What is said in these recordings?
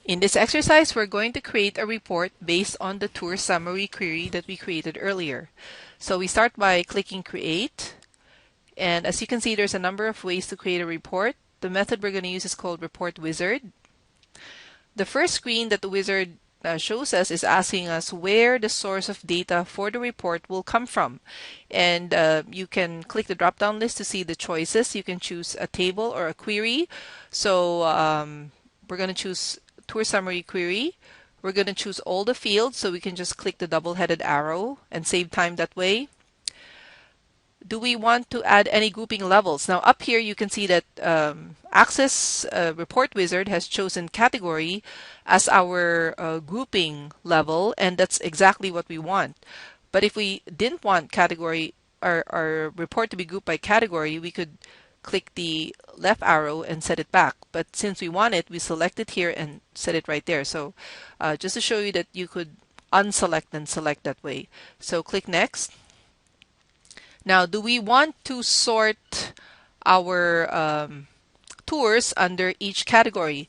In this exercise, we're going to create a report based on the tour summary query that we created earlier. So we start by clicking Create. And as you can see, there's a number of ways to create a report. The method we're going to use is called Report Wizard. The first screen that the wizard shows us is asking us where the source of data for the report will come from. And you can click the drop-down list to see the choices. You can choose a table or a query. So we're going to choose Tour Summary Query. We're going to choose all the fields, so we can just click the double-headed arrow and save time that way. Do we want to add any grouping levels? Now up here you can see that Access Report Wizard has chosen category as our grouping level, and that's exactly what we want. But if we didn't want category, our report to be grouped by category, we could click the left arrow and set it back. But since we want it, we select it here and set it right there. So just to show you that you could unselect and select that way. So click Next. Now, do we want to sort our tours under each category?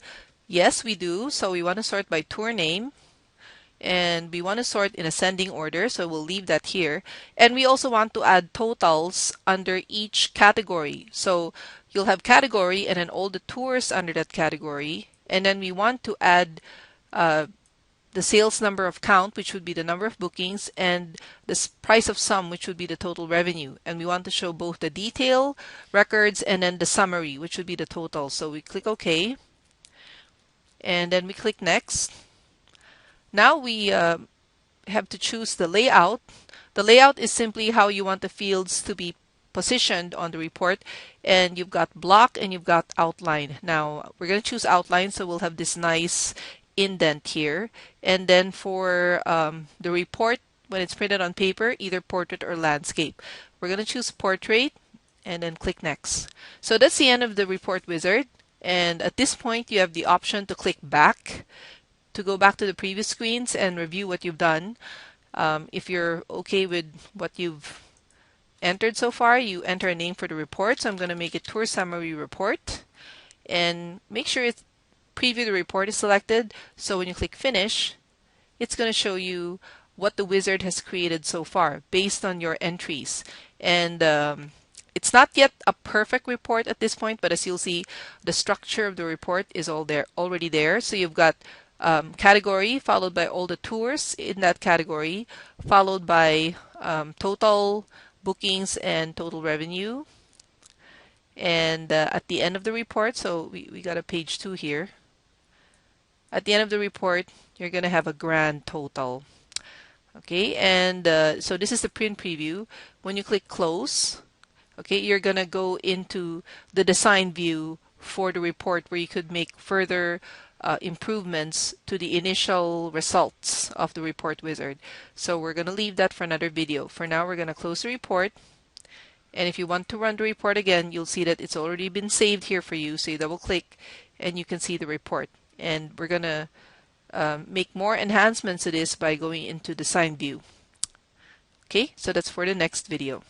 Yes, we do. So we want to sort by tour name, and we want to sort in ascending order, so we'll leave that here. And we also want to add totals under each category. So you'll have category and then all the tours under that category. And then we want to add the sales number of count, which would be the number of bookings, and the price of sum, which would be the total revenue. And we want to show both the detail, records, and then the summary, which would be the total. So we click OK, and then we click Next. Now we have to choose the layout. The layout is simply how you want the fields to be positioned on the report, and you've got block and you've got outline. Now we're going to choose outline, so we'll have this nice indent here. And then for the report, when it's printed on paper, either portrait or landscape. We're going to choose portrait and then click Next. So that's the end of the report wizard. And at this point, you have the option to click back to go back to the previous screens and review what you've done. If you're okay with what you've entered so far, you enter a name for the report. So I'm going to make it Tour Summary Report. And make sure it's Preview the report is selected, so when you click Finish, it's going to show you what the wizard has created so far based on your entries. And it's not yet a perfect report at this point, but as you'll see, the structure of the report is already there. So you've got category followed by all the tours in that category, followed by total bookings and total revenue. And at the end of the report, so we got a page 2 here. At the end of the report, you're going to have a grand total. Okay, and so this is the print preview. When you click Close, okay, you're going to go into the design view for the report where you could make further improvements to the initial results of the report wizard. So we're going to leave that for another video. For now, we're going to close the report. And if you want to run the report again, you'll see that it's already been saved here for you. So you double click and you can see the report. And we're going to make more enhancements to this by going into Design View. Okay, so that's for the next video.